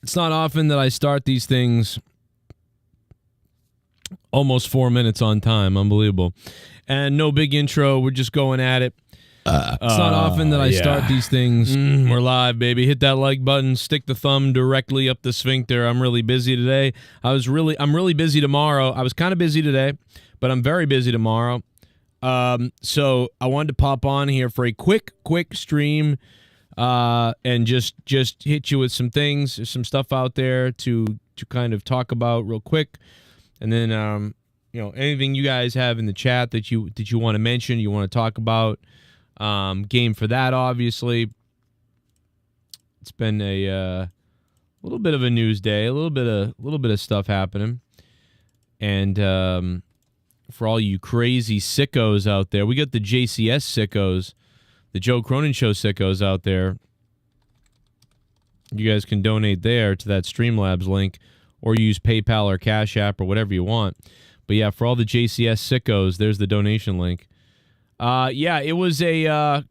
It's not often that I start these things almost 4 minutes on time. Unbelievable. And no big intro. We're just going at it. It's not often that I start these things. We're live, baby. Hit that like button. Stick the thumb directly up the sphincter. I'm really busy today. I'm really busy tomorrow. I was kind of busy today, but I'm very busy tomorrow. So I wanted to pop on here for a quick stream, and just hit you with some things. There's some stuff out there to kind of talk about real quick, and then anything you guys have in the chat that you want to mention, you want to talk about. Game for that, obviously. It's been a little bit of a news day, a little bit of stuff happening, and for all you crazy sickos out there, we got the JCS sickos, the Joe Cronin Show sickos out there. You guys can donate there to that Streamlabs link, or use PayPal or Cash App or whatever you want. But yeah, for all the JCS sickos, there's the donation link. It was the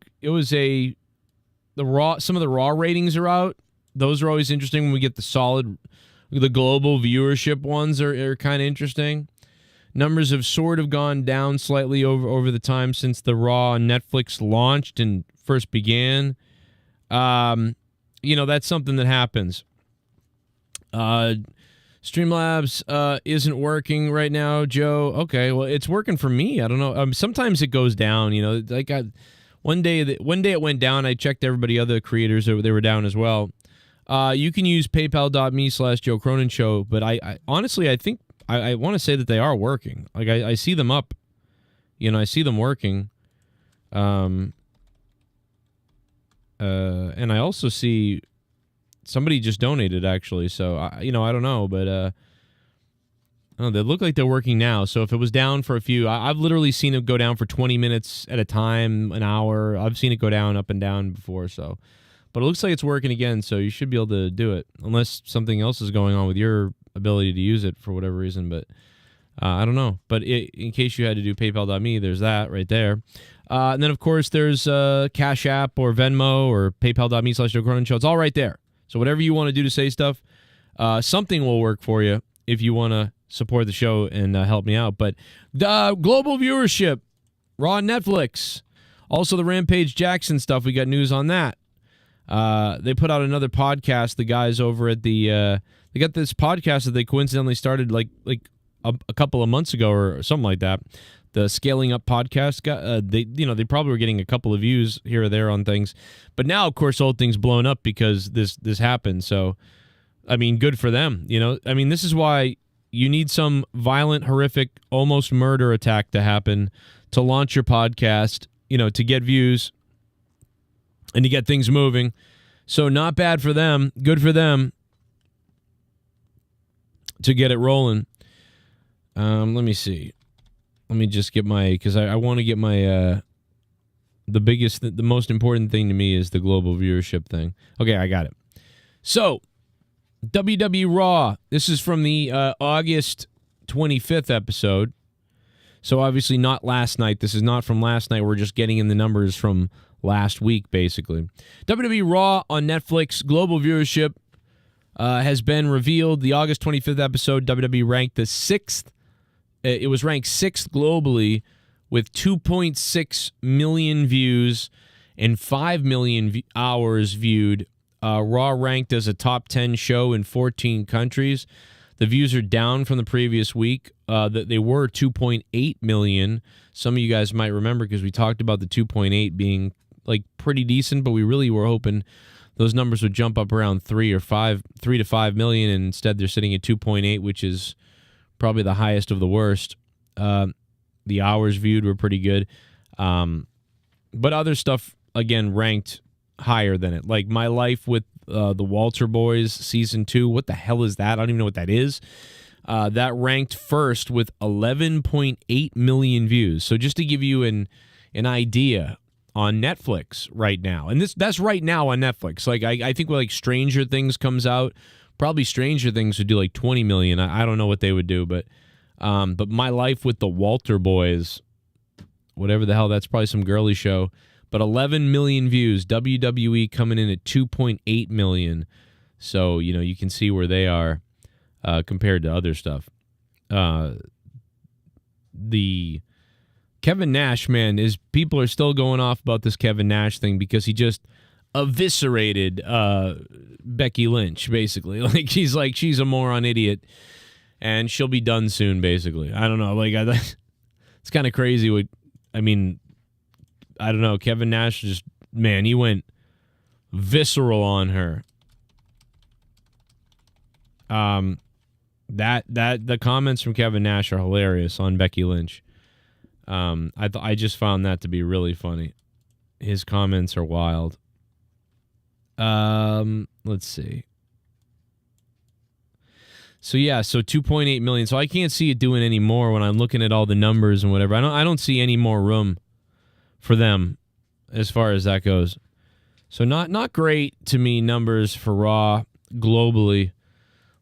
Raw. Some of the Raw ratings are out. Those are always interesting when we get the global viewership ones are kind of interesting. Numbers have sort of gone down slightly over the time since the Raw on Netflix launched and first began. That's something that happens. Streamlabs isn't working right now, Joe. Okay, well, it's working for me. I don't know. Sometimes it goes down. One day it went down. I checked everybody, other creators, they were down as well. You can use paypal.me/Joe Cronin Show, but I honestly, I think I want to say that they are working. Like I see them up. I see them working. And I also see somebody just donated, actually, so I don't know, but they look like they're working now. So if it was down for a few, I've literally seen it go down for 20 minutes at a time, an hour. I've seen it go down, up and down before, so. But it looks like it's working again, so you should be able to do it, unless something else is going on with your ability to use it for whatever reason, but I don't know. But in case you had to do paypal.me, there's that right there. And then, of course, there's Cash App or Venmo or paypal.me/Joe Cronin Show. It's all right there. So whatever you want to do to say stuff, something will work for you if you want to support the show and help me out. But the global viewership, Raw on Netflix. Also the Rampage Jackson stuff, we got news on that. They put out another podcast, the guys over at the... they got this podcast that they coincidentally started like a couple of months ago or something like that. The Scaling Up podcast, they probably were getting a couple of views here or there on things, but now, of course, old things blown up because this happened. So, I mean, good for them. This is why you need some violent, horrific, almost murder attack to happen to launch your podcast. To get views and to get things moving. So, not bad for them. Good for them to get it rolling. Let me see. Let me just get because I want to get my, the most important thing to me is the global viewership thing. Okay, I got it. So, WWE Raw. This is from the August 25th episode. So, obviously not last night. This is not from last night. We're just getting in the numbers from last week, basically. WWE Raw on Netflix. Global viewership has been revealed. The August 25th episode, WWE ranked the 6th. It was ranked 6th globally with 2.6 million views and 5 million hours viewed. Raw ranked as a top 10 show in 14 countries. The views are down from the previous week. They were 2.8 million. Some of you guys might remember because we talked about the 2.8 being like pretty decent, but we really were hoping those numbers would jump up around 3 to 5 million, and instead they're sitting at 2.8, which is probably the highest of the worst. The hours viewed were pretty good. But other stuff, again, ranked higher than it. Like My Life with the Walter Boys Season 2. What the hell is that? I don't even know what that is. That ranked first with 11.8 million views. So just to give you an idea on Netflix right now. And that's right now on Netflix. Like I think when Stranger Things comes out, probably Stranger Things would do like 20 million. I don't know what they would do, but My Life with the Walter Boys, whatever the hell, that's probably some girly show. But 11 million views. WWE coming in at 2.8 million. So, you know, you can see where they are compared to other stuff. The Kevin Nash, man, is people are still going off about this Kevin Nash thing because he just eviscerated Becky Lynch, basically. Like, he's like, she's a moron idiot, and she'll be done soon, basically. I don't know. Like, it's kind of crazy. I mean, I don't know. Kevin Nash just, man, he went visceral on her. The comments from Kevin Nash are hilarious on Becky Lynch. I just found that to be really funny. His comments are wild. Let's see. So yeah, so 2.8 million. So I can't see it doing any more when I'm looking at all the numbers and whatever. I don't see any more room for them as far as that goes. So not great to me numbers for Raw globally.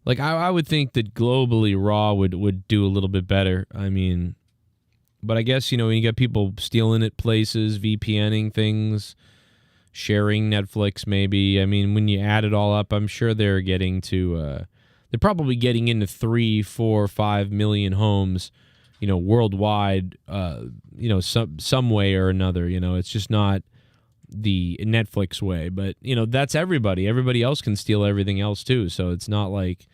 Like I would think that globally Raw would do a little bit better. I mean, but I guess, you know, when you got people stealing at places, VPNing things, sharing Netflix maybe. I mean, when you add it all up, I'm sure they're getting to they're probably getting into 3, 4, 5 million homes, you know, worldwide, you know, some way or another. You know, it's just not the Netflix way. But, you know, that's everybody. Everybody else can steal everything else too. So it's not like,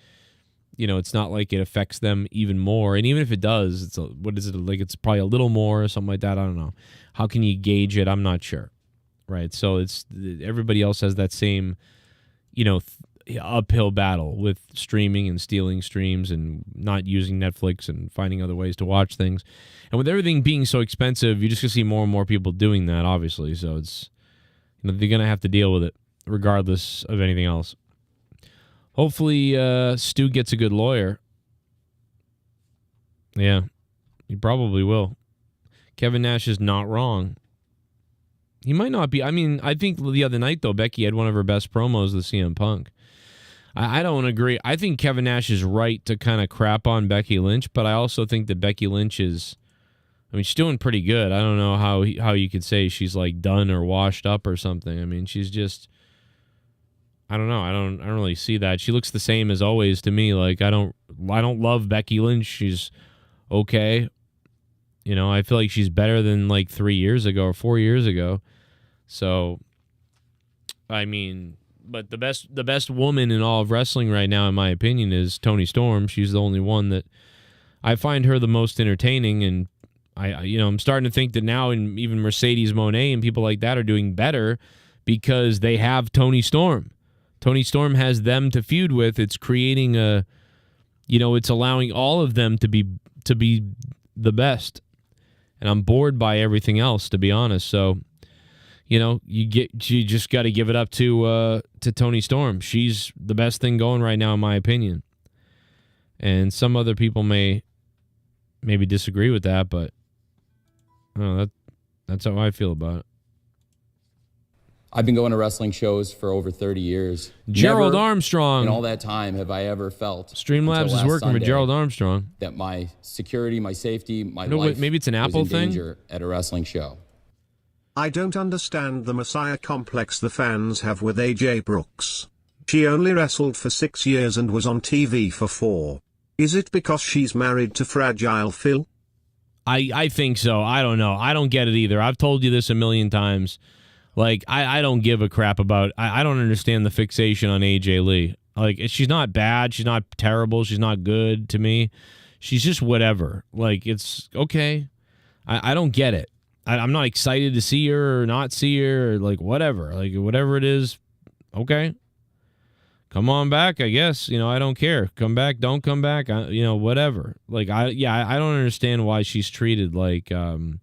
you know, it's not like it affects them even more. And even if it does, it's what is it? Like, it's probably a little more or something like that. I don't know. How can you gauge it? I'm not sure. Right. So it's everybody else has that same, you know, uphill battle with streaming and stealing streams and not using Netflix and finding other ways to watch things. And with everything being so expensive, you're just going to see more and more people doing that, obviously. So it's, you know, they're going to have to deal with it regardless of anything else. Hopefully Stu gets a good lawyer. Yeah, he probably will. Kevin Nash is not wrong. He might not be. I mean, I think the other night, though, Becky had one of her best promos with CM Punk. I don't agree. I think Kevin Nash is right to kind of crap on Becky Lynch, but I also think that Becky Lynch is, I mean, she's doing pretty good. I don't know how you could say she's like done or washed up or something. I mean, she's just, I don't know. I don't really see that. She looks the same as always to me. Like, I don't love Becky Lynch. She's okay. You know, I feel like she's better than like 3 years ago or 4 years ago. So, I mean, but the best woman in all of wrestling right now, in my opinion, is Toni Storm. She's the only one that I find her the most entertaining, and I'm starting to think that now, and even Mercedes Moné and people like that are doing better because they have Toni Storm. Toni Storm has them to feud with. It's creating a, you know, it's allowing all of them to be the best, and I'm bored by everything else, to be honest. So, you know, you just got to give it up to Toni Storm. She's the best thing going right now, in my opinion. And some other people may maybe disagree with that, but I don't know, that's how I feel about it. I've been going to wrestling shows for over 30 years. Gerald Never Armstrong. in all that time have I ever felt Streamlabs is working Sunday with Gerald Armstrong. That my security, my safety, my life maybe it's an Apple was in thing? danger at a wrestling show. I don't understand the Messiah complex the fans have with AJ Brooks. She only wrestled for 6 years and was on TV for 4. Is it because she's married to Fragile Phil? I think so. I don't know. I don't get it either. I've told you this a million times. Like, I don't give a crap about, I don't understand the fixation on AJ Lee. Like, she's not bad. She's not terrible. She's not good to me. She's just whatever. Like, it's okay. I don't get it. I'm not excited to see her or not see her or like whatever. Like, whatever it is, okay. Come on back, I guess. You know, I don't care. Come back, don't come back. You know, whatever. Like, I don't understand why she's treated like, you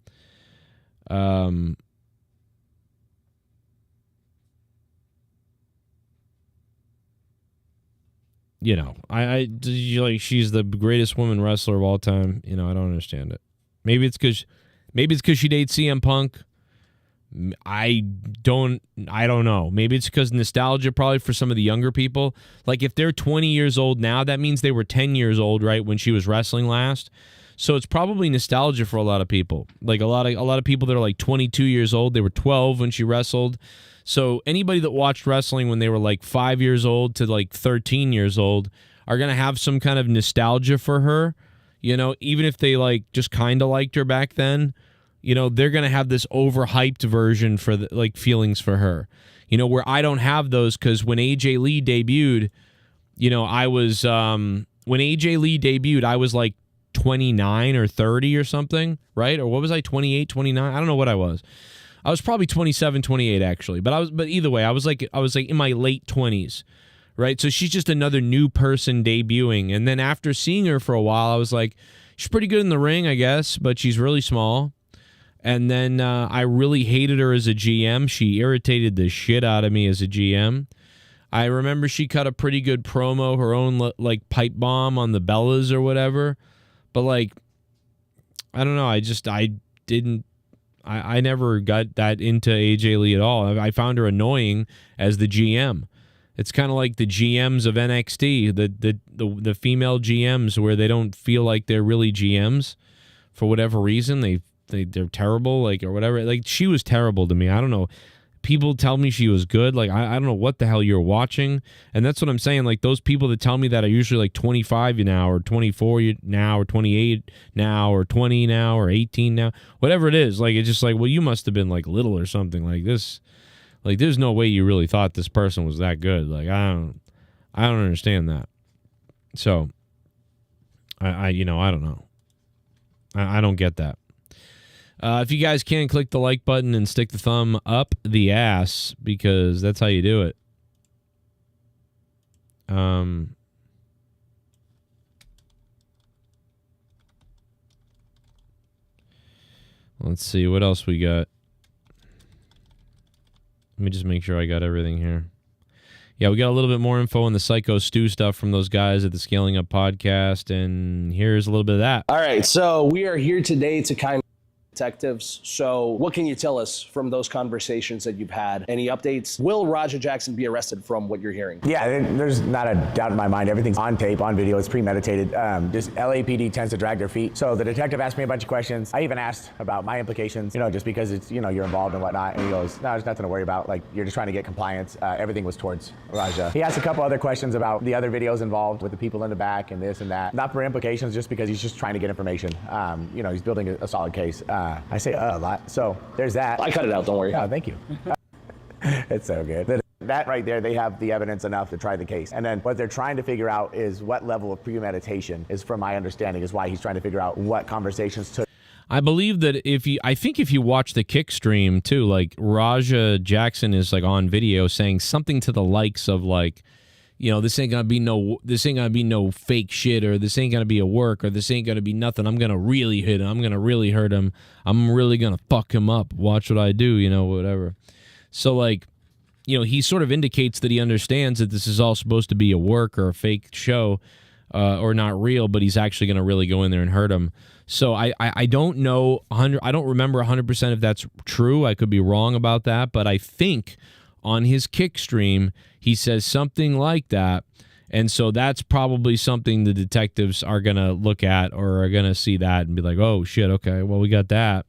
know, like, she's the greatest woman wrestler of all time. You know, I don't understand it. Maybe it's because she dates CM Punk. I don't know. Maybe it's because nostalgia, probably, for some of the younger people. Like, if they're 20 years old now, that means they were 10 years old, right, when she was wrestling last. So it's probably nostalgia for a lot of people. Like a lot of people that are like 22 years old, they were 12 when she wrestled. So anybody that watched wrestling when they were like 5 years old to like 13 years old are going to have some kind of nostalgia for her, you know, even if they like just kind of liked her back then. You know, they're going to have this overhyped version for the, like, feelings for her. You know, where I don't have those, because when AJ Lee debuted, you know, I was when AJ Lee debuted, I was like 29 or 30 or something, right? Or what was I, 28, 29? I don't know what I was. I was probably 27, 28 actually. But either way, I was like in my late 20s, right? So she's just another new person debuting. And then after seeing her for a while, I was like, she's pretty good in the ring, I guess, but she's really small. And then I really hated her as a GM. She irritated the shit out of me as a GM. I remember she cut a pretty good promo, her own like pipe bomb on the Bellas or whatever. But like, I don't know. I never got that into AJ Lee at all. I found her annoying as the GM. It's kind of like the GMs of NXT, the female GMs, where they don't feel like they're really GMs for whatever reason. They're terrible, like, or whatever. Like, she was terrible to me. I don't know. People tell me she was good. Like, I don't know what the hell you're watching. And that's what I'm saying. Like, those people that tell me that are usually like 25 now, or 24 now, or 28 now, or 20 now, or 18 now, whatever it is. Like, it's just like, well, you must have been like little or something like this. Like, there's no way you really thought this person was that good. Like, I don't understand that. So, I don't know. I don't get that. If you guys can, click the like button and stick the thumb up the ass, because that's how you do it. Let's see what else we got. Let me just make sure I got everything here. Yeah, we got a little bit more info on the Psycho Stu stuff from those guys at the Scaling Up podcast, and here's a little bit of that. All right, so we are here today to kind of detectives. So what can you tell us from those conversations that you've had? Any updates? Will Raja Jackson be arrested from what you're hearing? Yeah, there's not a doubt in my mind. Everything's on tape, on video. It's premeditated. Just LAPD tends to drag their feet. So the detective asked me a bunch of questions. I even asked about my implications, just because it's, you're involved and whatnot. And he goes, no, there's nothing to worry about. Like, you're just trying to get compliance. Everything was towards Raja. He asked a couple other questions about the other videos involved with the people in the back and this and that. Not for implications, just because he's just trying to get information. He's building a solid case. I say a lot. So there's that. I cut it out, don't worry. Oh, thank you. It's so good. That right there, they have the evidence enough to try the case. And then what they're trying to figure out is what level of premeditation is, from my understanding, is why he's trying to figure out what conversations took. I believe that if you watch the kick stream too, like, Raja Jackson is like on video saying something to the likes of like, this ain't gonna be no fake shit, or this ain't gonna be a work, or this ain't gonna be nothing. I'm gonna really hit him. I'm gonna really hurt him. I'm really gonna fuck him up. Watch what I do, whatever. So like, he sort of indicates that he understands that this is all supposed to be a work or a fake show, or not real, but he's actually gonna really go in there and hurt him. So I don't know, I don't remember 100% if that's true. I could be wrong about that, but I think on his kick stream, he says something like that. And so that's probably something the detectives are going to look at, or are going to see that and be like, oh, shit, okay, well, we got that.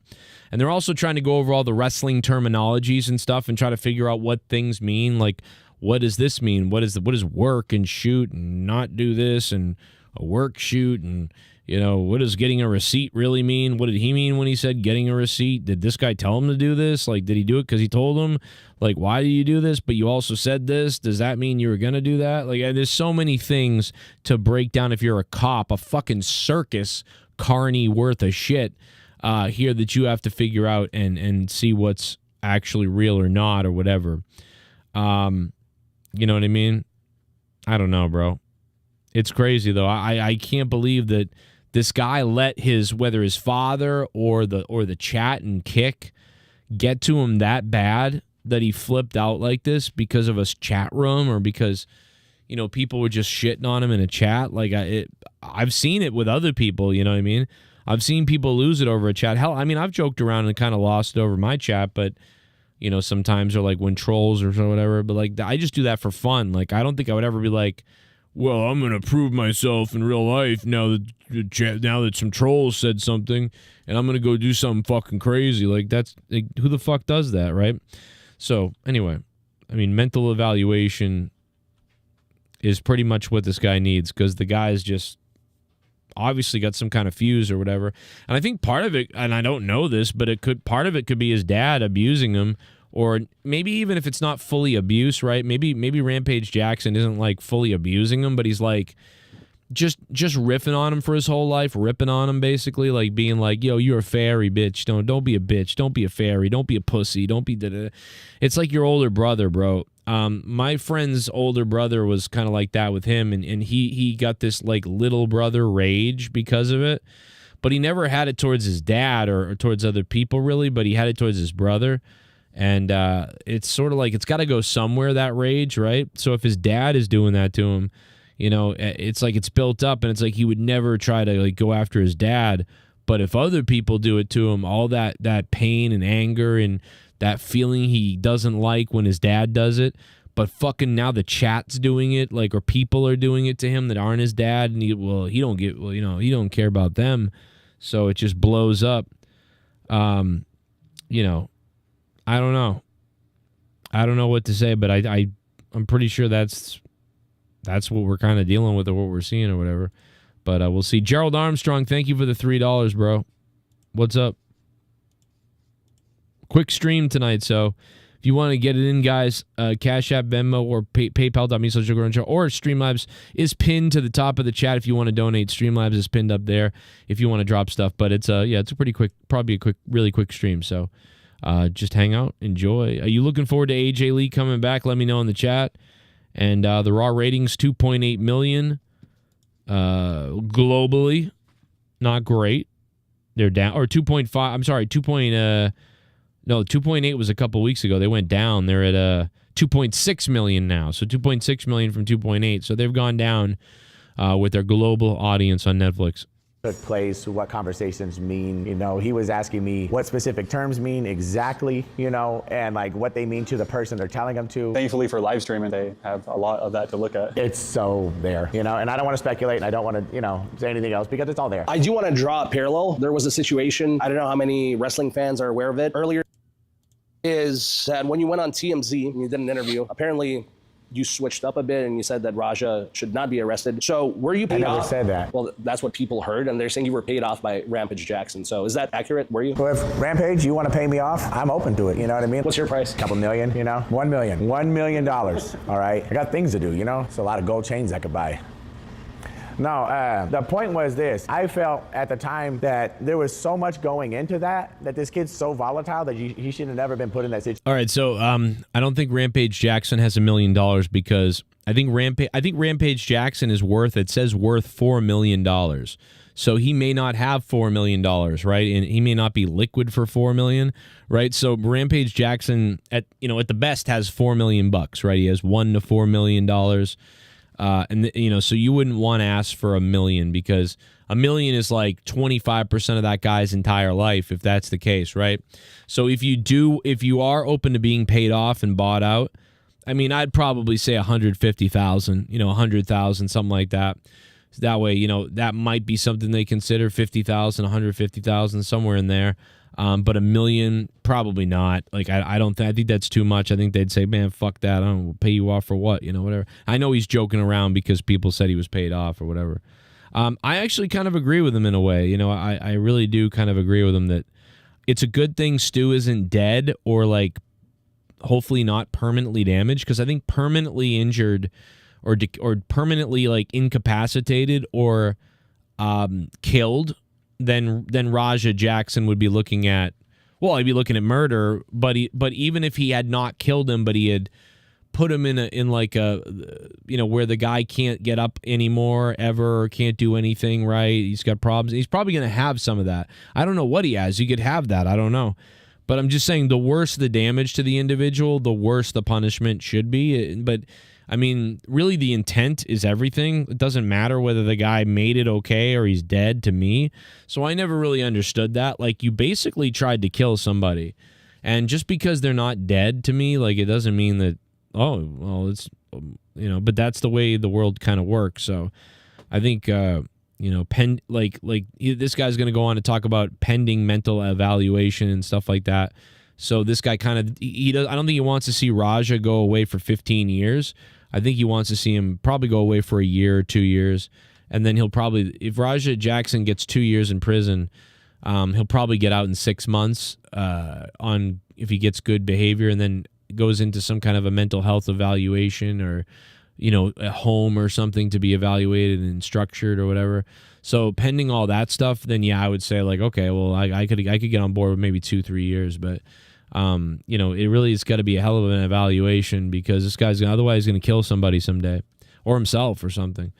And they're also trying to go over all the wrestling terminologies and stuff and try to figure out what things mean. Like, what does this mean? What is work and shoot and not do this, and a work shoot, and what does getting a receipt really mean? What did he mean when he said getting a receipt? Did this guy tell him to do this? Like, did he do it because he told him? Like, why do you do this? But you also said this. Does that mean you were going to do that? Like, there's so many things to break down if you're a cop, a fucking circus carny worth of shit here that you have to figure out and see what's actually real or not, or whatever. You know what I mean? I don't know, bro. It's crazy, though. I can't believe that this guy let whether his father or the chat and kick get to him that bad that he flipped out like this because of a chat room, or because people were just shitting on him in a chat. Like, I've seen it with other people. You know what I mean? I've seen people lose it over a chat. Hell, I mean, I've joked around and kind of lost it over my chat, but sometimes, or like when trolls or whatever. But like, I just do that for fun. Like, I don't think I would ever be like, well, I'm gonna prove myself in real life now that some trolls said something, and I'm gonna go do something fucking crazy. Like, that's like, who the fuck does that, right? So anyway, I mean, mental evaluation is pretty much what this guy needs, because the guy's just obviously got some kind of fuse or whatever. And I think part of it, and I don't know this, but part of it could be his dad abusing him, or maybe even if it's not fully abuse, right? Maybe Rampage Jackson isn't like fully abusing him, but he's like just riffing on him for his whole life, ripping on him basically, like being like, yo, you're a fairy, bitch. Don't be a bitch. Don't be a fairy. Don't be a pussy. Don't be da-da. It's like your older brother, bro. My friend's older brother was kind of like that with him, and he got this like little brother rage because of it, but he never had it towards his dad or towards other people really, but he had it towards his brother. And it's sort of like it's got to go somewhere, that rage, right? So if his dad is doing that to him, you know, it's like it's built up, and it's like he would never try to like go after his dad. But if other people do it to him, all that pain and anger and that feeling he doesn't like when his dad does it, but fucking now the chat's doing it, like, or people are doing it to him that aren't his dad, and he don't care about them, so it just blows up. You know, I don't know. I don't know what to say, but I'm pretty sure that's what we're kind of dealing with, or what we're seeing or whatever. But we'll see. Gerald Armstrong, thank you for the $3, bro. What's up? Quick stream tonight, so if you want to get it in, guys, Cash App, Venmo, or PayPal.me/Show, or Streamlabs is pinned to the top of the chat if you want to donate. Streamlabs is pinned up there if you want to drop stuff. But it's it's a pretty quick, probably a really quick stream. So just hang out, enjoy. Are you looking forward to AJ Lee coming back? Let me know in the chat. And the Raw ratings, 2.8 million globally, not great. They're down, or 2.5. I'm sorry, 2.8 was a couple weeks ago. They went down. They're at 2.6 million now. So 2.6 million from 2.8. So they've gone down with their global audience on Netflix. Took place, what conversations mean, you know, he was asking me what specific terms mean exactly, you know, and like what they mean to the person they're telling them to. Thankfully for live streaming, they have a lot of that to look at. It's so there, you know, and I don't want to speculate, and I don't want to, you know, say anything else because it's all there. I do want to draw a parallel. There was a situation, I don't know how many wrestling fans are aware of it, earlier, is that when you went on TMZ and you did an interview, apparently you switched up a bit and you said that Raja should not be arrested. So were you paid off? I never said that. Well, that's what people heard, and they're saying you were paid off by Rampage Jackson. So is that accurate? Were you? So if Rampage, you want to pay me off, I'm open to it, you know what I mean? What's your price? A couple million, you know? $1 million. $1 million, all right? I got things to do, you know? It's a lot of gold chains I could buy. No, the point was this. I felt at the time that there was so much going into that this kid's so volatile that he should have never been put in that situation. All right, so I don't think Rampage Jackson has $1 million because I think Rampage Jackson is worth $4 million. So he may not have $4 million, right? And he may not be liquid for $4 million, right? So Rampage Jackson at the best has $4 million bucks, right? He has $1 to $4 million. So you wouldn't want to ask for $1 million because $1 million is like 25% of that guy's entire life, if that's the case, right? So if you are open to being paid off and bought out, I mean, I'd probably say 150,000, 100,000, something like that. So that way, that might be something they consider, 50,000, 150,000, somewhere in there. But $1 million, probably not. Like, I think that's too much. I think they'd say, man, fuck that. I don't know, we'll pay you off for what, whatever. I know he's joking around because people said he was paid off or whatever. I actually kind of agree with him in a way. I really do kind of agree with him that it's a good thing Stu isn't dead or, like, hopefully not permanently damaged, because I think permanently injured or permanently, like, incapacitated or killed, then Raja Jackson would be looking at, well, he'd be looking at murder, but even if he had not killed him, but he had put him in like a, where the guy can't get up anymore ever, or can't do anything right, he's got problems, he's probably going to have some of that. I don't know what he has. He could have that. I don't know. But I'm just saying, the worse the damage to the individual, the worse the punishment should be. But I mean, really, the intent is everything. It doesn't matter whether the guy made it okay or he's dead to me. So I never really understood that. Like, you basically tried to kill somebody. And just because they're not dead to me, like, it doesn't mean that, oh, well, you know, but that's the way the world kind of works. So I think, you know, this guy's going to go on to talk about pending mental evaluation and stuff like that. So this guy kind of, I don't think he wants to see Raja go away for 15 years. I think he wants to see him probably go away for a year or 2 years. And then he'll probably, if Raja Jackson gets 2 years in prison, he'll probably get out in 6 months if he gets good behavior, and then goes into some kind of a mental health evaluation, or, you know, a home or something to be evaluated and structured or whatever. So pending all that stuff, then yeah, I would say like, okay, well, I could get on board with maybe 2-3 years, but you know, it really has got to be a hell of an evaluation, because this guy's otherwise going to kill somebody someday, or himself or something.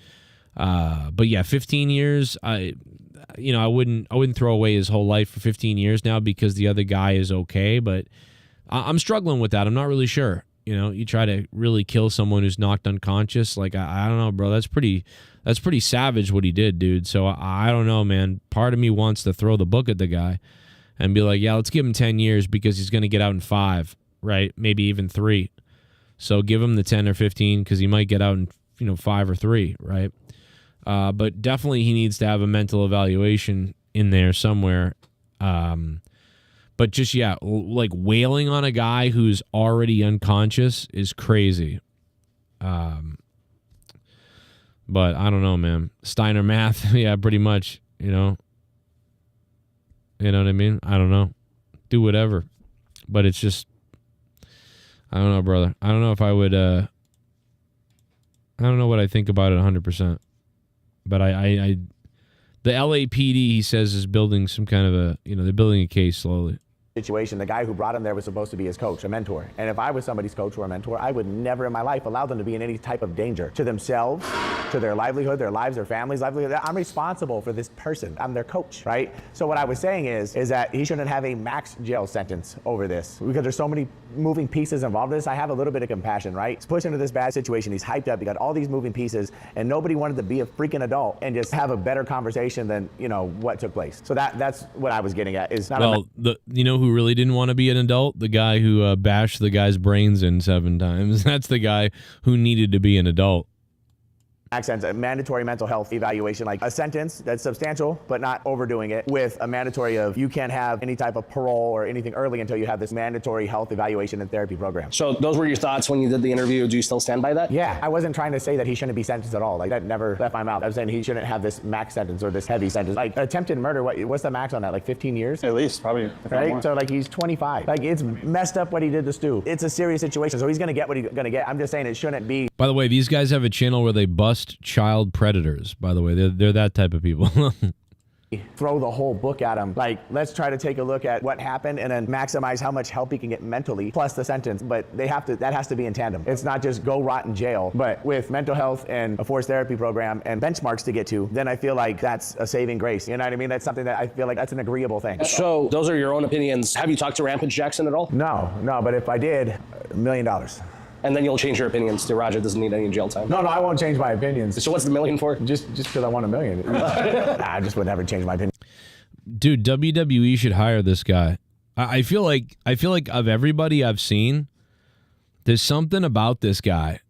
But yeah, 15 years, I wouldn't throw away his whole life for 15 years now because the other guy is okay, but I'm struggling with that. I'm not really sure. You know, you try to really kill someone who's knocked unconscious. Like, I don't know, bro. That's pretty savage what he did, dude. So I don't know, man. Part of me wants to throw the book at the guy and be like, yeah, let's give him 10 years because he's going to get out in 5, right? Maybe even 3. So give him the 10 or 15 because he might get out in, you know, 5 or 3, right? But definitely he needs to have a mental evaluation in there somewhere. But just, yeah, like wailing on a guy who's already unconscious is crazy. But I don't know, man. Steiner math, yeah, pretty much, you know. You know what I mean? I don't know. Do whatever. But it's just, I don't know, brother. I don't know if I would, I don't know what I think about it 100%. But the LAPD, he says, is building some kind of a, you know, they're building a case slowly. Situation, the guy who brought him there was supposed to be his coach, a mentor. And if I was somebody's coach or a mentor, I would never in my life allow them to be in any type of danger to themselves, to their livelihood, their lives, their families' livelihood. I'm responsible for this person. I'm their coach, right? So what I was saying is that he shouldn't have a max jail sentence over this, because there's so many moving pieces involved in this. I have a little bit of compassion, right? He's pushed into this bad situation. He's hyped up. He got all these moving pieces, and nobody wanted to be a freaking adult and just have a better conversation than, you know, what took place. So that's what I was getting at. Is not you know who really didn't want to be an adult? The guy who bashed the guy's brains in 7 times. That's the guy who needed to be an adult. Accents, a mandatory mental health evaluation, like a sentence that's substantial but not overdoing it, with a mandatory of you can't have any type of parole or anything early until you have this mandatory health evaluation and therapy program. So those were your thoughts when you did the interview. Do you still stand by that? Yeah, I wasn't trying to say that he shouldn't be sentenced at all. Like, that never left my mouth. I was saying he shouldn't have this max sentence or this heavy sentence. Like attempted murder, what's the max on that? Like 15 years? At least, probably. If not right? more. So like he's 25. Like, it's messed up what he did to Stu. It's a serious situation, so he's gonna get what he's gonna get. I'm just saying it shouldn't be. By the way, these guys have a channel where they bust child predators, by the way. They're that type of people. Throw the whole book at him. Like, let's try to take a look at what happened and then maximize how much help he can get mentally, plus the sentence. But that has to be in tandem. It's not just go rot in jail, but with mental health and a forced therapy program and benchmarks to get to, then I feel like that's a saving grace. You know what I mean? That's something that I feel like that's an agreeable thing. So those are your own opinions. Have you talked to Rampage Jackson at all? No, but if I did, $1 million. And then you'll change your opinions to Raja doesn't need any jail time. No, I won't change my opinions. So what's the $1 million for? Just because I want $1 million. I just would never change my opinion. Dude, WWE should hire this guy. I feel like of everybody I've seen, there's something about this guy.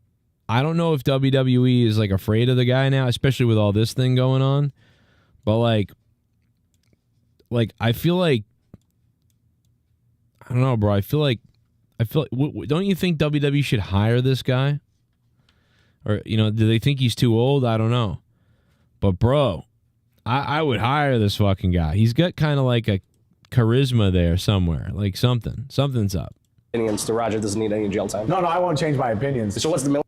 I don't know if WWE is like afraid of the guy now, especially with all this thing going on. But like I feel like, I don't know, bro. I feel like, don't you think WWE should hire this guy? Or, you know, do they think he's too old? I don't know. But, bro, I would hire this fucking guy. He's got kind of like a charisma there somewhere. Like something's up. Opinions to Raja doesn't need any jail time. No, I won't change my opinions. So what's the $1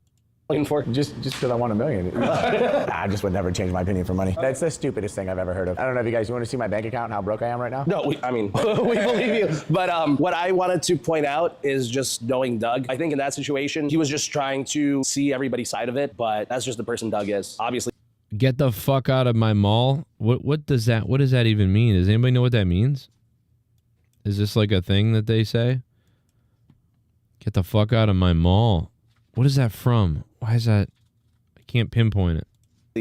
million for? Just because I want $1 million. I just would never change my opinion for money. That's the stupidest thing I've ever heard of. I don't know if you guys want to see my bank account and how broke I am right now. No, we believe you. But what I wanted to point out is just knowing Doug. I think in that situation, he was just trying to see everybody's side of it, but that's just the person Doug is. Obviously. Get the fuck out of my mall? What does that even mean? Does anybody know what that means? Is this like a thing that they say? Get the fuck out of my mall. What is that from? Why is that? I can't pinpoint it.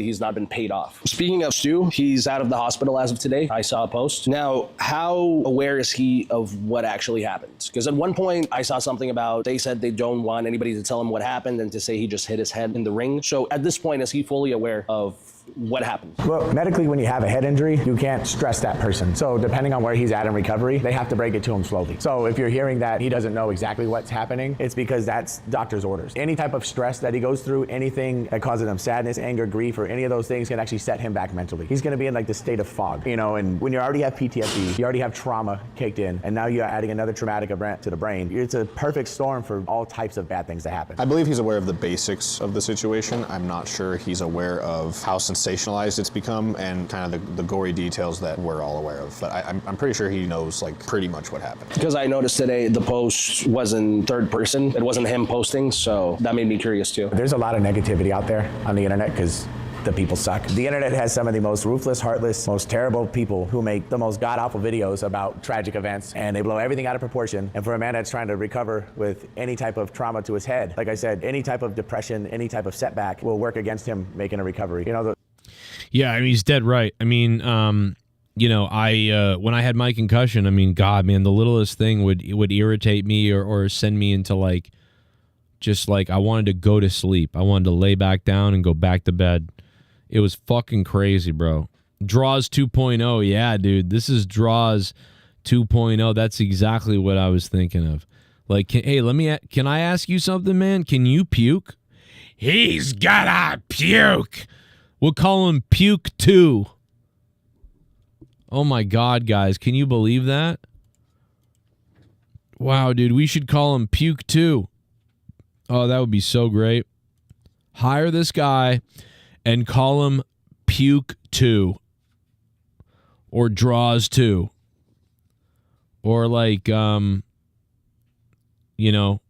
he's not been paid off. Speaking of Stu, he's out of the hospital as of today. I saw a post. Now, how aware is he of what actually happened? Because at one point I saw something about, they said they don't want anybody to tell him what happened and to say he just hit his head in the ring. So at this point, is he fully aware of what happened? Well, medically, when you have a head injury, you can't stress that person. So depending on where he's at in recovery, they have to break it to him slowly. So if you're hearing that he doesn't know exactly what's happening, it's because that's doctor's orders. Any type of stress that he goes through, anything that causes him sadness, anger, grief, or any of those things can actually set him back mentally. He's gonna be in like this state of fog, you know, and when you already have PTSD, you already have trauma kicked in, and now you're adding another traumatic event to the brain. It's a perfect storm for all types of bad things to happen. I believe he's aware of the basics of the situation. I'm not sure he's aware of how sensationalized it's become and kind of the gory details that we're all aware of. But I'm pretty sure he knows like pretty much what happened. Because I noticed today the post was in third person. It wasn't him posting, so that made me curious too. There's a lot of negativity out there on the internet because the people suck. The internet has some of the most ruthless, heartless, most terrible people who make the most god-awful videos about tragic events, and they blow everything out of proportion. And for a man that's trying to recover with any type of trauma to his head, like I said, any type of depression, any type of setback will work against him making a recovery. You know, Yeah, I mean, he's dead right. I mean, you know, when I had my concussion, I mean, God, man, the littlest thing would irritate me or send me into like, just like I wanted to go to sleep. I wanted to lay back down and go back to bed. It was fucking crazy, bro. Draws 2.0, yeah, dude. This is Draws 2.0. That's exactly what I was thinking of. Like, hey, can I ask you something, man? Can you puke? He's gotta puke. We'll call him Puke 2. Oh my God, guys. Can you believe that? Wow, dude. We should call him Puke 2. Oh, that would be so great. Hire this guy and call him Puke 2. Or Draws 2. Or like, you know,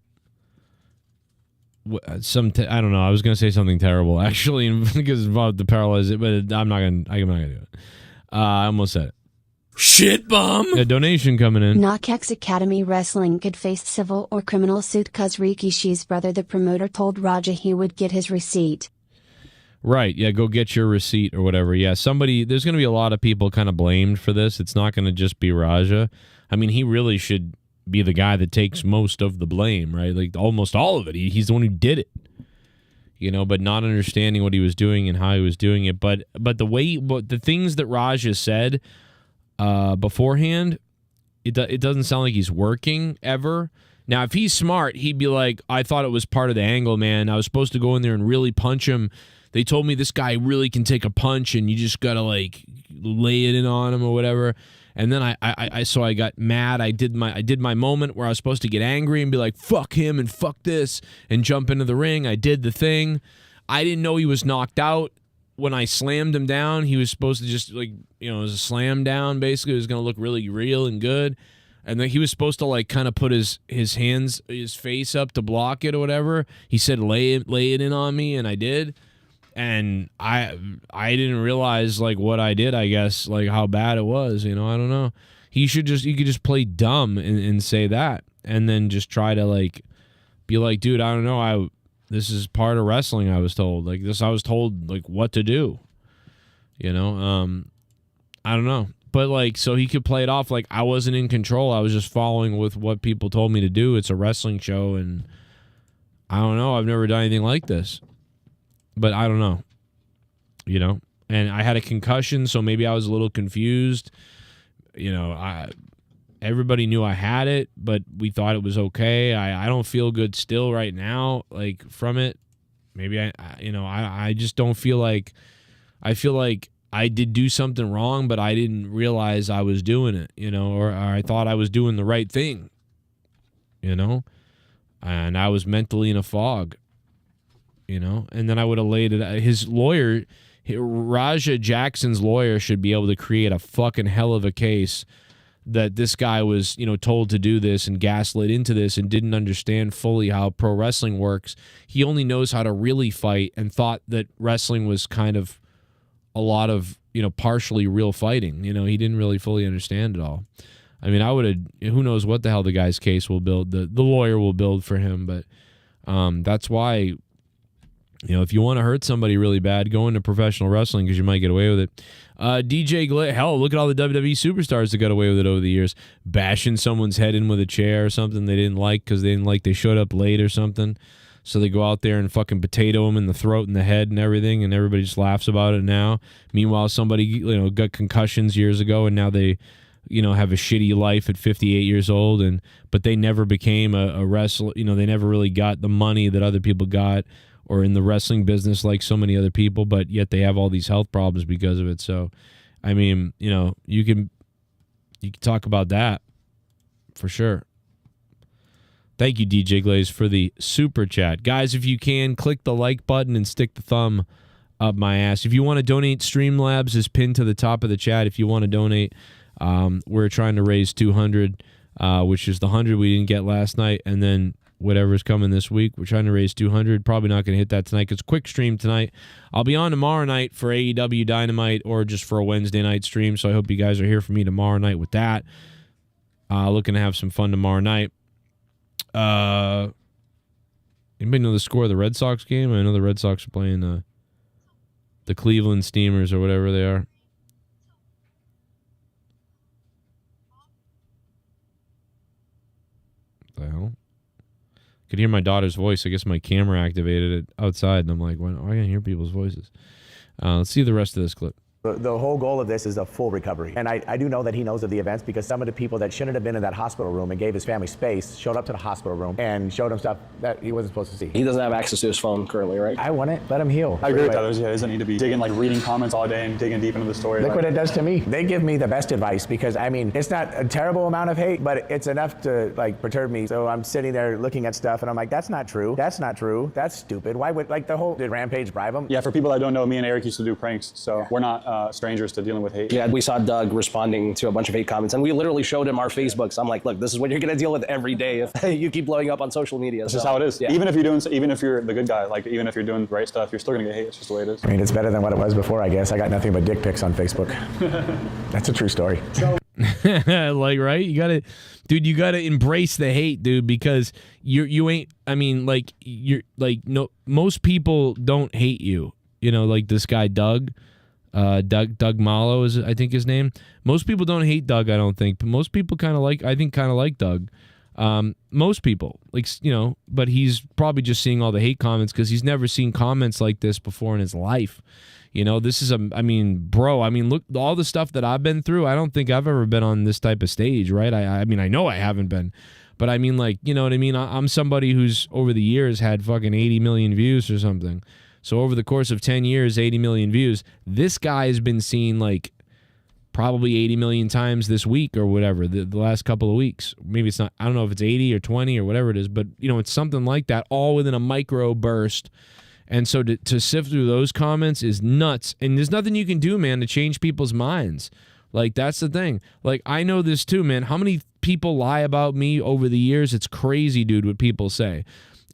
I don't know. I was gonna say something terrible actually, because it's about to paralyze it, but I'm not gonna do it. I almost said it. Shit bum. A donation coming in. Knockex Academy Wrestling could face civil or criminal suit cause Rikishi's brother, the promoter, told Raja he would get his receipt. Right. Yeah. Go get your receipt or whatever. Yeah. There's gonna be a lot of people kind of blamed for this. It's not gonna just be Raja. I mean, he really should be the guy that takes most of the blame, right? Like almost all of it. He's the one who did it, you know, but not understanding what he was doing and how he was doing it. But the things that Raja said beforehand, it doesn't sound like he's working ever. Now, if he's smart, he'd be like, I thought it was part of the angle, man. I was supposed to go in there and really punch him. They told me this guy really can take a punch and you just got to like lay it in on him or whatever. And then I got mad. I did my moment where I was supposed to get angry and be like, fuck him and fuck this and jump into the ring. I did the thing. I didn't know he was knocked out. When I slammed him down, he was supposed to just like, you know, it was a slam down basically. It was going to look really real and good. And then he was supposed to like kind of put his face up to block it or whatever. He said, lay it in on me, and I did. And I didn't realize like what I did, I guess, like how bad it was, you know. I don't know. You could just play dumb and say that, and then just try to like be like, dude, I don't know, this is part of wrestling. I was told I was told like what to do, you know. I don't know, but like, so he could play it off like I wasn't in control. I was just following with what people told me to do. It's a wrestling show, and I don't know. I've never done anything like this. But I don't know, you know, and I had a concussion, so maybe I was a little confused. You know, everybody knew I had it, but we thought it was okay. I don't feel good still right now, like from it. Maybe I just don't feel like, I feel like I did do something wrong, but I didn't realize I was doing it, you know, or I thought I was doing the right thing, you know, and I was mentally in a fog. You know, and then I would have laid it. His lawyer, Raja Jackson's lawyer, should be able to create a fucking hell of a case that this guy was, you know, told to do this and gaslit into this and didn't understand fully how pro wrestling works. He only knows how to really fight and thought that wrestling was kind of a lot of, you know, partially real fighting. You know, he didn't really fully understand it all. I mean, I would have, who knows what the hell the guy's case will build, the lawyer will build for him, but that's why You know, if you want to hurt somebody really bad, go into professional wrestling because you might get away with it. DJ hell, look at all the WWE superstars that got away with it over the years. Bashing someone's head in with a chair or something they didn't like because they showed up late or something. So they go out there and fucking potato them in the throat and the head and everything, and everybody just laughs about it now. Meanwhile, somebody, you know, got concussions years ago, and now they, you know, have a shitty life at 58 years old, but they never became a wrestler. You know, they never really got the money that other people got, or in the wrestling business like so many other people, but yet they have all these health problems because of it. So, I mean, you know, you can talk about that for sure. Thank you, DJ Glaze, for the super chat. Guys, if you can, click the like button and stick the thumb up my ass. If you want to donate, Streamlabs is pinned to the top of the chat. If you want to donate, we're trying to raise 200, which is the 100 we didn't get last night, and then whatever's coming this week. We're trying to raise 200. Probably not going to hit that tonight because quick stream tonight. I'll be on tomorrow night for AEW Dynamite or just for a Wednesday night stream, so I hope you guys are here for me tomorrow night with that. Looking to have some fun tomorrow night. Anybody know the score of the Red Sox game? I know the Red Sox are playing the Cleveland Steamers or whatever they are. What the hell? I could hear my daughter's voice. I guess my camera activated it outside, and I'm like, why can't I hear people's voices? Let's see the rest of this clip. The whole goal of this is a full recovery. And I do know that he knows of the events because some of the people that shouldn't have been in that hospital room and gave his family space showed up to the hospital room and showed him stuff that he wasn't supposed to see. He doesn't have access to his phone currently, right? I wouldn't let him heal. I agree with that. Yeah, he doesn't need to be digging, like reading comments all day and digging deep into the story. Look what it does to me. They give me the best advice because, I mean, it's not a terrible amount of hate, but it's enough to, like, perturb me. So I'm sitting there looking at stuff and I'm like, that's not true. That's not true. That's stupid. Why would, like, did Rampage bribe him? Yeah, for people that don't know, me and Eric used to do pranks, so we're not strangers to dealing with hate. Yeah, we saw Doug responding to a bunch of hate comments, and we literally showed him our Facebooks. I'm like, look, this is what you're gonna deal with every day if you keep blowing up on social media. That's just how it is. Yeah. Even if you're the good guy, like even if you're doing the right stuff, you're still gonna get hate. It's just the way it is. I mean, it's better than what it was before, I guess. I got nothing but dick pics on Facebook. That's a true story. Like, right? You gotta embrace the hate, dude, because you ain't, I mean, like, you're like, no, most people don't hate you. You know, like this guy Doug Malo is, I think, his name. Most people don't hate Doug, I don't think, but most people kind of like Doug. Most people, like, you know, but he's probably just seeing all the hate comments because he's never seen comments like this before in his life. You know, this is look, all the stuff that I've been through, I don't think I've ever been on this type of stage, right? I mean, I know I haven't been, but I mean, like, you know what I mean? I'm somebody who's over the years had fucking 80 million views or something. So over the course of 10 years, 80 million views. This guy has been seen like probably 80 million times this week or whatever, the last couple of weeks. Maybe it's not, I don't know if it's 80 or 20 or whatever it is, but, you know, it's something like that, all within a micro burst. And so to sift through those comments is nuts. And there's nothing you can do, man, to change people's minds. Like, that's the thing. Like, I know this too, man. How many people lie about me over the years? It's crazy, dude, what people say.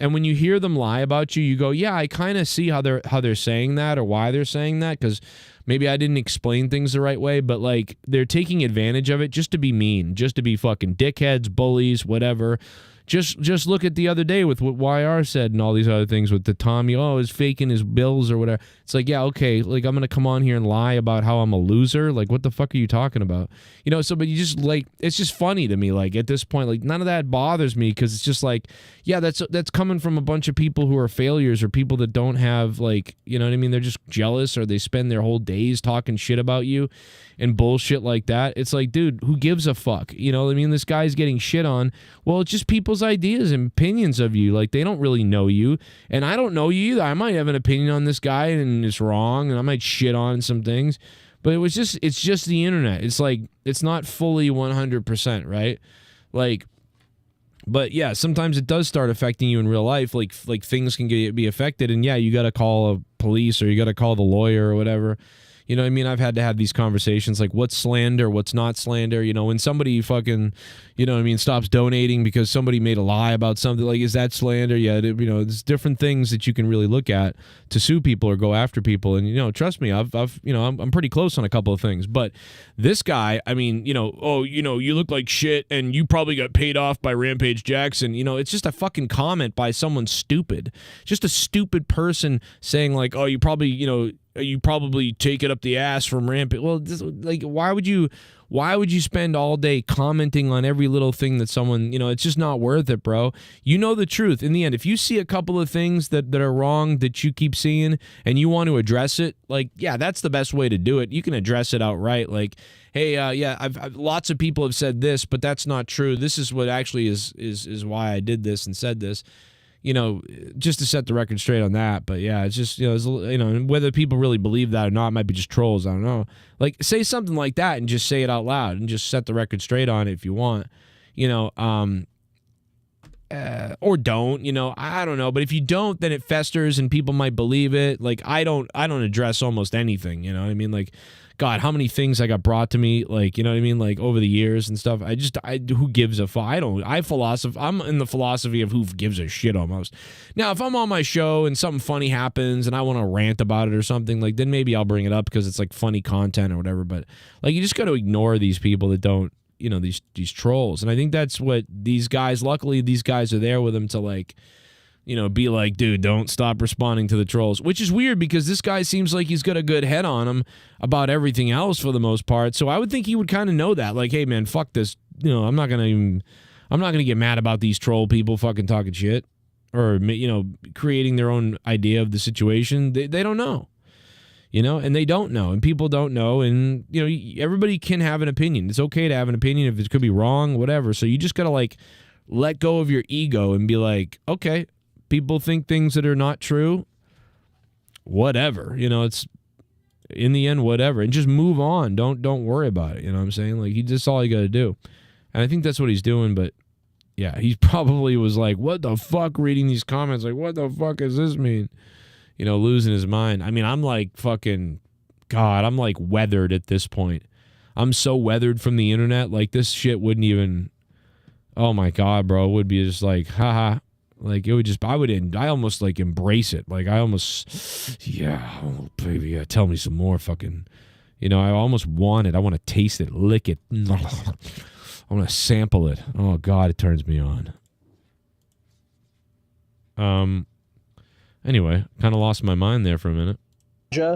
And when you hear them lie about you, you go, yeah, I kind of see how they're saying that or why they're saying that, because maybe I didn't explain things the right way, but like they're taking advantage of it just to be mean, just to be fucking dickheads, bullies, whatever. Just look at the other day with what YR said and all these other things with the Tommy, he's faking his bills or whatever. It's like, yeah, okay, like I'm going to come on here and lie about how I'm a loser. Like, what the fuck are you talking about? You know, so, but you just like, it's just funny to me. Like at this point, like none of that bothers me because it's just like, yeah, that's coming from a bunch of people who are failures or people that don't have like, you know what I mean? They're just jealous or they spend their whole days talking shit about you and bullshit like that. It's like, dude, who gives a fuck? You know what I mean? This guy's getting shit on. Well, it's just people's ideas and opinions of you. Like, they don't really know you. And I don't know you either. I might have an opinion on this guy and it's wrong, and I might shit on some things. But it's just the internet. It's like, it's not fully 100%, right? Like, but yeah, sometimes it does start affecting you in real life. Like things can be affected, and yeah, you got to call a police or you got to call the lawyer or whatever. You know what I mean? I've had to have these conversations like what's slander, what's not slander. You know, when somebody fucking, you know what I mean, stops donating because somebody made a lie about something, like, is that slander? Yeah, you know, there's different things that you can really look at to sue people or go after people. And, you know, trust me, I've you know, I'm pretty close on a couple of things. But this guy, I mean, you know, oh, you know, you look like shit and you probably got paid off by Rampage Jackson. You know, it's just a fucking comment by someone stupid. Just a stupid person saying like, oh, you probably, you know, you probably take it up the ass from Rampage. Well, like, why would you spend all day commenting on every little thing that someone, you know, it's just not worth it, bro. You know the truth. In the end, if you see a couple of things that are wrong that you keep seeing and you want to address it, like, yeah, that's the best way to do it. You can address it outright. Like, hey, yeah, I've lots of people have said this, but that's not true. This is what actually is why I did this and said this. You know, just to set the record straight on that. But yeah, it's just, you know, whether people really believe that or not, it might be just trolls. I don't know. Like, say something like that and just say it out loud and just set the record straight on it if you want, you know, or don't, you know, I don't know. But if you don't, then it festers and people might believe it. Like, I don't address almost anything, you know what I mean? Like, God, how many things I got brought to me, like, you know what I mean, like, over the years and stuff. Who gives a fuck? I'm in the philosophy of who gives a shit almost. Now, if I'm on my show and something funny happens and I want to rant about it or something, like, then maybe I'll bring it up because it's like funny content or whatever. But like, you just got to ignore these people that don't, you know, these trolls. And I think that's what these guys, luckily these guys are there with them to, like, you know, be like, dude, don't stop responding to the trolls, which is weird because this guy seems like he's got a good head on him about everything else for the most part. So I would think he would kind of know that, like, hey man, fuck this. You know, I'm not going to get mad about these troll people fucking talking shit or, you know, creating their own idea of the situation. They don't know, you know, and they don't know, and people don't know. And, you know, everybody can have an opinion. It's okay to have an opinion if it could be wrong, whatever. So you just got to, like, let go of your ego and be like, okay, people think things that are not true, whatever, you know, it's in the end, whatever, and just move on. Don't worry about it. You know what I'm saying? Like, that's all you got to do. And I think that's what he's doing. But yeah, he probably was like, what the fuck, reading these comments, like, what the fuck does this mean? You know, losing his mind. I mean, I'm like fucking, God, I'm like weathered at this point. I'm so weathered from the internet. Like, this shit wouldn't even, oh my God, bro, it would be just like, haha. Like, it would just, I almost, like, embrace it. Like, I almost, yeah, oh, baby, yeah, tell me some more fucking, you know, I almost want it. I want to taste it, lick it. I want to sample it. Oh, God, it turns me on. Anyway, kind of lost my mind there for a minute.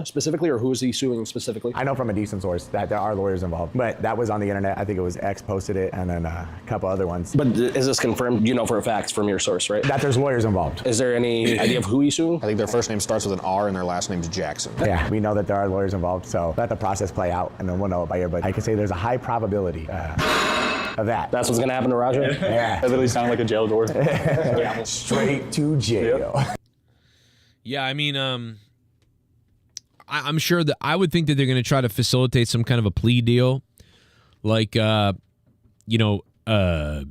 Specifically, or who is he suing specifically? I know from a decent source that there are lawyers involved, but that was on the internet. I think it was X posted it, and then a couple other ones. But is this confirmed? You know for a fact from your source, right? That there's lawyers involved. Is there any idea of who he's suing? I think their first name starts with an R and their last name's Jackson. Yeah, we know that there are lawyers involved, so let the process play out, and then we'll know it by ear. But I can say there's a high probability of that. That's what's gonna happen to Raja? Yeah. That literally sounded like a jail door. Yeah. Straight to jail. Yep. Yeah, I mean, I'm sure that I would think that they're going to try to facilitate some kind of a plea deal, like, you know, that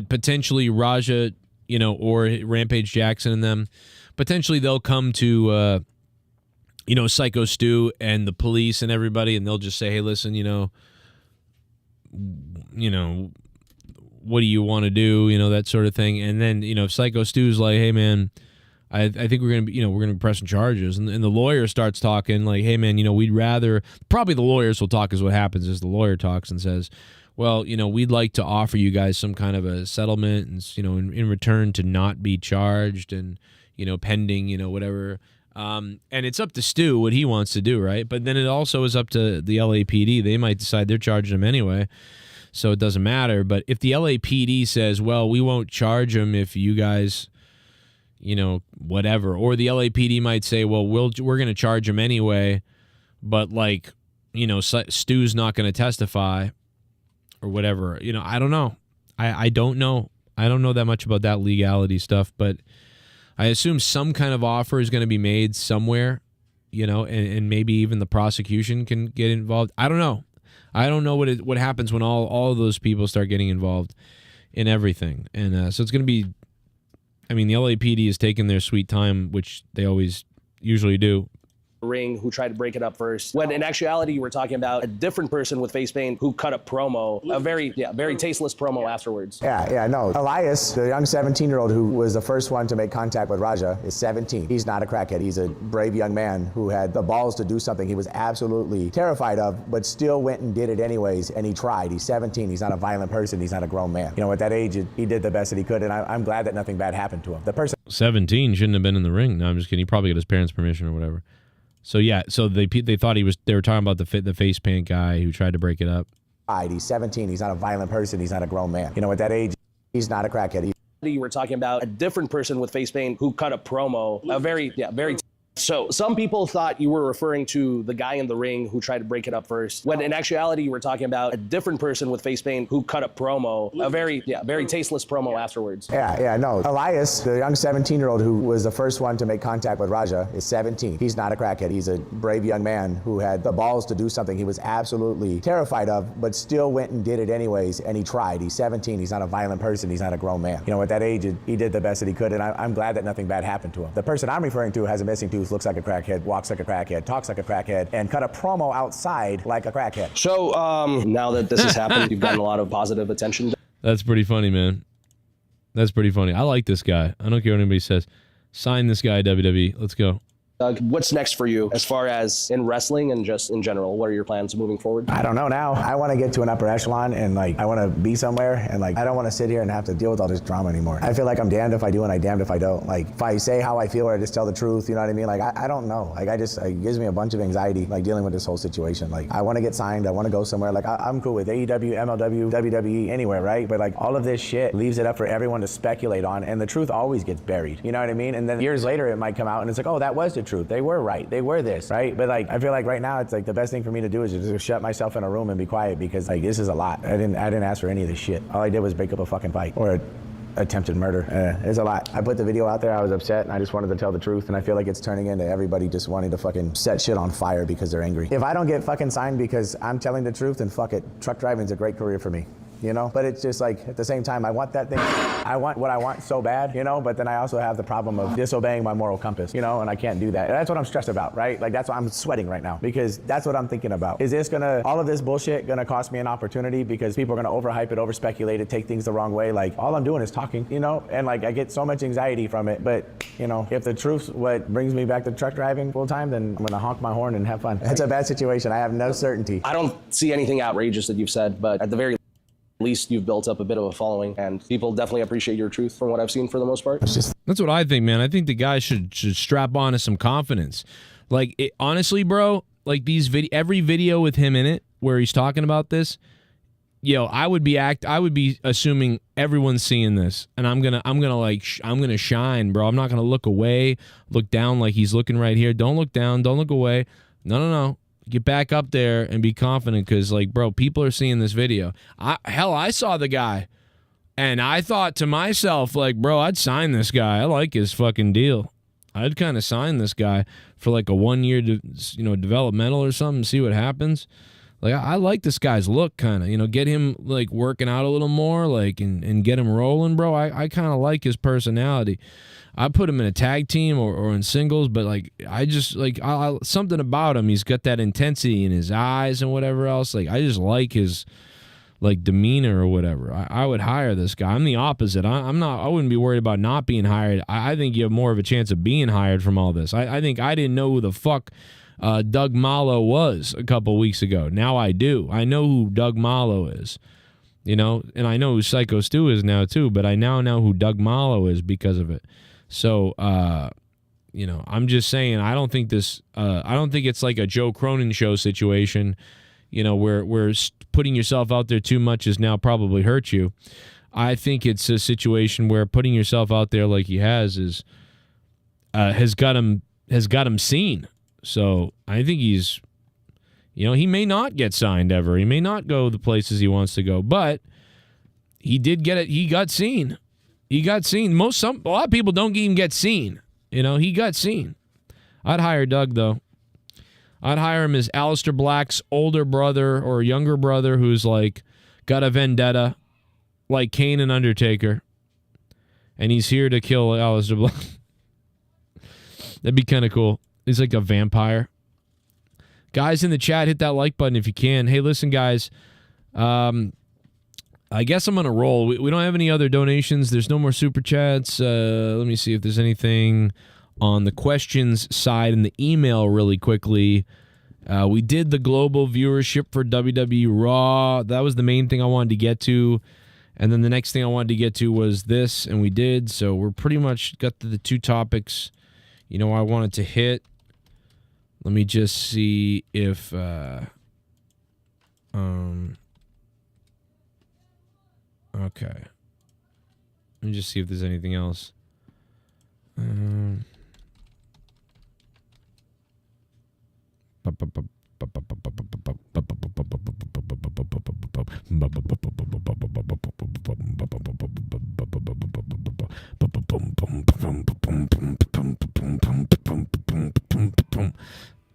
potentially Raja, you know, or Rampage Jackson and them, potentially they'll come to, you know, Psycho Stu and the police and everybody, and they'll just say, hey, listen, you know, what do you want to do, you know, that sort of thing. And then, you know, if Psycho Stu's like, hey, man, I think we're gonna be, you know, we're gonna be pressing charges, and the lawyer starts talking like, hey man, you know, we'd rather, probably the lawyers will talk, is what happens is the lawyer talks and says, well, you know, we'd like to offer you guys some kind of a settlement, and, you know, in return to not be charged, and, you know, pending, you know, whatever. And it's up to Stu what he wants to do, right? But then it also is up to the LAPD. They might decide they're charging him anyway, so it doesn't matter. But if the LAPD says, well, we won't charge him if you guys, you know, whatever. Or the LAPD might say, well, we're going to charge him anyway, but, like, you know, Stu's not going to testify or whatever. You know, I don't know. I don't know. I don't know that much about that legality stuff, but I assume some kind of offer is going to be made somewhere, you know, and maybe even the prosecution can get involved. I don't know. I don't know what happens when all of those people start getting involved in everything. And so it's going to be, I mean, the LAPD is taking their sweet time, which they always usually do, ring who tried to break it up first, when in actuality we're talking about a different person with face paint who cut a promo, a very tasteless promo afterwards. Yeah, no. Elias, the young 17-year-old who was the first one to make contact with Raja, is 17. He's not a crackhead. He's a brave young man who had the balls to do something he was absolutely terrified of, but still went and did it anyways, and he tried. He's 17. He's not a violent person. He's not a grown man. You know, at that age, he did the best that he could, and I'm glad that nothing bad happened to him. The person 17 shouldn't have been in the ring. No, I'm just kidding. He probably got his parents' permission or whatever. So yeah, so they thought they were talking about the face paint guy who tried to break it up. He's 17. He's not a violent person. He's not a grown man. You know, at that age, he's not a crackhead. We're talking about a different person with face paint who cut a promo, a very. So some people thought you were referring to the guy in the ring who tried to break it up first, when in actuality we're talking about a different person with face paint who cut a promo, a very tasteless promo afterwards. Yeah, no. Elias, the young 17-year-old who was the first one to make contact with Raja, is 17. He's not a crackhead. He's a brave young man who had the balls to do something he was absolutely terrified of, but still went and did it anyways, and he tried. He's 17. He's not a violent person. He's not a grown man. You know, at that age, he did the best that he could, and I'm glad that nothing bad happened to him. The person I'm referring to has a missing tooth, looks like a crackhead, walks like a crackhead, talks like a crackhead, and cut a promo outside like a crackhead. So now that this has happened, you've gotten a lot of positive attention. That's pretty funny, man. That's pretty funny. I like this guy. I don't care what anybody says. Sign this guy, WWE. Let's go. Doug, what's next for you as far as in wrestling and just in general? What are your plans moving forward? I don't know now. I want to get to an upper echelon and I want to be somewhere and I don't want to sit here and have to deal with all this drama anymore. I feel like I'm damned if I do and I'm damned if I don't. If I say how I feel or I just tell the truth, you know what I mean? I don't know. It gives me a bunch of anxiety dealing with this whole situation. I want to get signed. I want to go somewhere. I'm cool with AEW, MLW, WWE, anywhere, right? But all of this shit leaves it up for everyone to speculate on, and the truth always gets buried. You know what I mean? And then years later it might come out and it's oh, that was the truth. They were right. They were this, right? But I feel like right now it's the best thing for me to do is just shut myself in a room and be quiet because this is a lot. I didn't ask for any of this shit. All I did was break up a fucking fight or attempted murder. It's a lot. I put the video out there. I was upset and I just wanted to tell the truth, and I feel like it's turning into everybody just wanting to fucking set shit on fire because they're angry. If I don't get fucking signed because I'm telling the truth, then fuck it. Truck driving's a great career for me. You know, but it's just at the same time, I want that thing. I want what I want so bad, you know, but then I also have the problem of disobeying my moral compass, you know, and I can't do that. And that's what I'm stressed about, right? That's why I'm sweating right now because that's what I'm thinking about. Is all of this bullshit gonna cost me an opportunity because people are gonna overhype it, over-speculate it, take things the wrong way? All I'm doing is talking, you know, and I get so much anxiety from it. But, you know, if the truth's what brings me back to truck driving full time, then I'm gonna honk my horn and have fun. It's a bad situation. I have no certainty. I don't see anything outrageous that you've said, but at the very least you've built up a bit of a following and people definitely appreciate your truth from what I've seen for the most part. That's what I think, man. I think the guy should strap on to some confidence. Honestly, bro, every video with him in it where he's talking about this, I would be assuming everyone's seeing this, and I'm gonna shine, bro. I'm not gonna look away, look down like he's looking right here. Don't look down, don't look away. No. Get back up there and be confident because, bro, people are seeing this video. I saw the guy, and I thought to myself, bro, I'd sign this guy. I like his fucking deal. I'd kind of sign this guy for a 1 year, developmental or something, see what happens. I like this guy's look, kind of, get him working out a little more, and get him rolling, bro. I kind of like his personality. I put him in a tag team or in singles, but I just something about him. He's got that intensity in his eyes and whatever else. I just like his demeanor or whatever. I would hire this guy. I'm the opposite. I wouldn't be worried about not being hired. I think you have more of a chance of being hired from all this. I think I didn't know who the fuck Doug Malo was a couple weeks ago. Now I do. I know who Doug Malo is. And I know who Psycho Stu is now too, but I now know who Doug Malo is because of it. So, I'm just saying, I don't think it's like a Joe Cronin show situation, where putting yourself out there too much has now probably hurt you. I think it's a situation where putting yourself out there like he has got him seen. So I think he's, he may not get signed ever. He may not go the places he wants to go, but he did get it. He got seen. He got seen. A lot of people don't even get seen. He got seen. I'd hire Doug, though. I'd hire him as Aleister Black's older brother or younger brother who's got a vendetta like KANE and Undertaker. And he's here to kill Aleister Black. That'd be kind of cool. He's like a vampire. Guys in the chat, hit that like button if you can. Hey, listen, guys. I guess I'm going to roll. We don't have any other donations. There's no more super chats. Let me see if there's anything on the questions side in the email really quickly. We did the global viewership for WWE Raw. That was the main thing I wanted to get to. And then the next thing I wanted to get to was this, and we did. So we're pretty much got to the two topics, I wanted to hit. Let me just see if... Okay. Let me just see if there's anything else.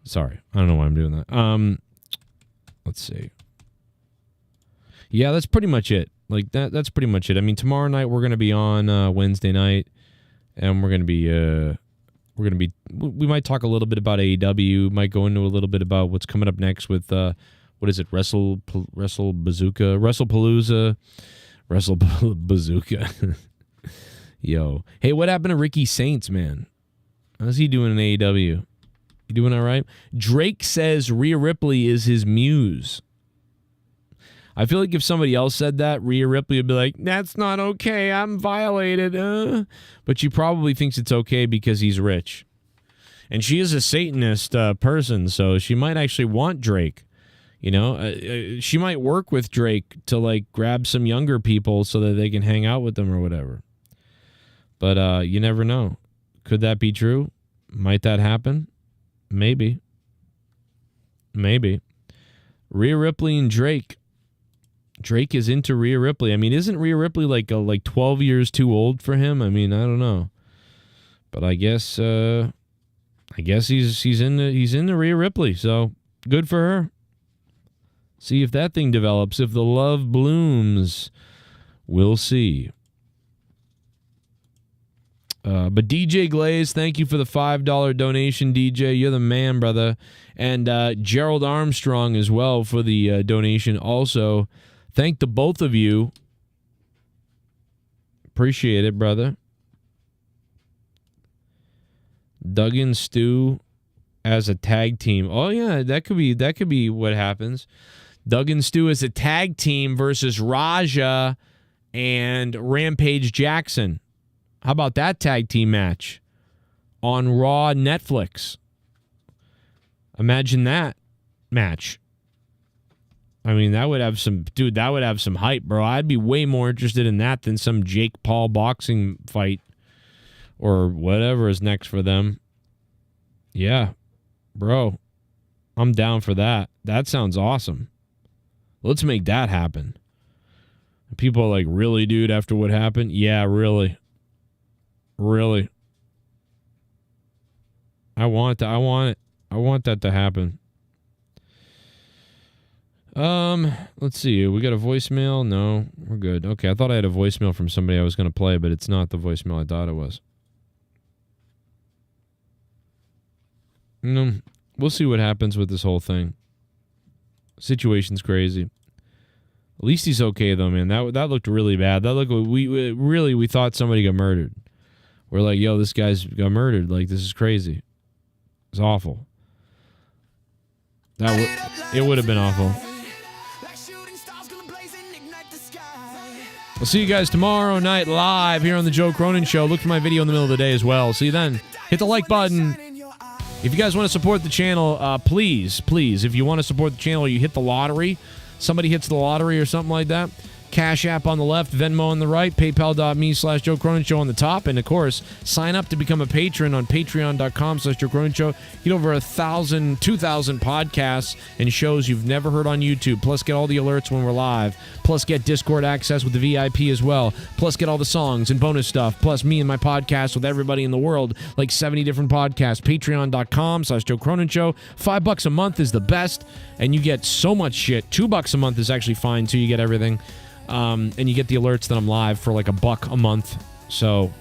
Sorry, I don't know why I'm doing that. Let's see. Yeah, that's pretty much it. Like that's pretty much it. I mean, tomorrow night we're gonna be on Wednesday night, and we're gonna be we might talk a little bit about AEW. Might go into a little bit about what's coming up next with what is it? Wrestle Bazooka. Yo, hey, what happened to Ricky Saints, man? How's he doing in AEW? You doing all right? Drake says Rhea Ripley is his muse. I feel like if somebody else said that, Rhea Ripley would be like, that's not okay, I'm violated. But she probably thinks it's okay because he's rich. And she is a Satanist person, so she might actually want Drake. She might work with Drake to, like, grab some younger people so that they can hang out with them or whatever. But you never know. Could that be true? Might that happen? Maybe. Rhea Ripley and Drake. Drake is into Rhea Ripley. I mean, isn't Rhea Ripley like 12 years too old for him? I mean, I don't know. But I guess he's into Rhea Ripley, so good for her. See if that thing develops. If the love blooms, we'll see. But DJ Glaze, thank you for the $5 donation, DJ. You're the man, brother. And Gerald Armstrong as well for the donation also. Thank the both of you. Appreciate it, brother. Duggan Stu as a tag team. Oh yeah, that could be what happens. Duggan Stu as a tag team versus Raja and Rampage Jackson. How about that tag team match on Raw Netflix? Imagine that match. I mean, that would have some hype, bro. I'd be way more interested in that than some Jake Paul boxing fight or whatever is next for them. Yeah, bro. I'm down for that. That sounds awesome. Let's make that happen. People are like, really, dude, after what happened? Yeah, really. Really. I want it. I want that to happen. Let's see. We got a voicemail? No, we're good. Okay, I thought I had a voicemail from somebody I was going to play, but it's not the voicemail I thought it was. No, we'll see what happens with this whole thing. Situation's crazy. At least he's okay though, man. That looked really bad. That looked we thought somebody got murdered. We're like, yo, this guy's got murdered. Like, this is crazy. It's awful. It would have been awful. We'll see you guys tomorrow night live here on the Joe Cronin Show. Look for my video in the middle of the day as well. See you then. Hit the like button. If you guys want to support the channel, please, if you want to support the channel, you hit the lottery. Somebody hits the lottery or something like that. Cash App on the left, Venmo on the right, paypal.me/Joe Cronin Show on the top. And, of course, sign up to become a patron on patreon.com/Joe Cronin Show. Get over 2,000 podcasts and shows you've never heard on YouTube. Plus, get all the alerts when we're live. Plus, get Discord access with the VIP as well. Plus, get all the songs and bonus stuff. Plus, me and my podcast with everybody in the world, like 70 different podcasts. Patreon.com/Joe Cronin Show. $5 a month is the best, and you get so much shit. $2 a month is actually fine, too. You get everything. And you get the alerts that I'm live for like $1 a month. So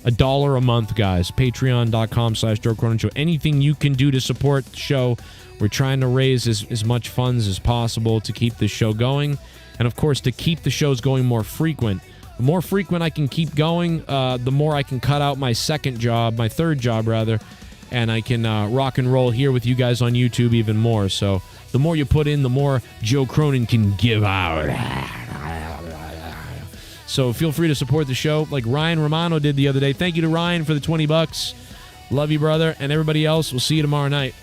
$1 a month, guys. Patreon.com/Joe Cronin Show. Anything you can do to support the show. We're trying to raise as much funds as possible to keep this show going. And, of course, to keep the shows going more frequent. The more frequent I can keep going, the more I can cut out my third job, and I can rock and roll here with you guys on YouTube even more. So the more you put in, the more Joe Cronin can give out. So feel free to support the show like Ryan Romano did the other day. Thank you to Ryan for the $20. Love you, brother. And everybody else, we'll see you tomorrow night.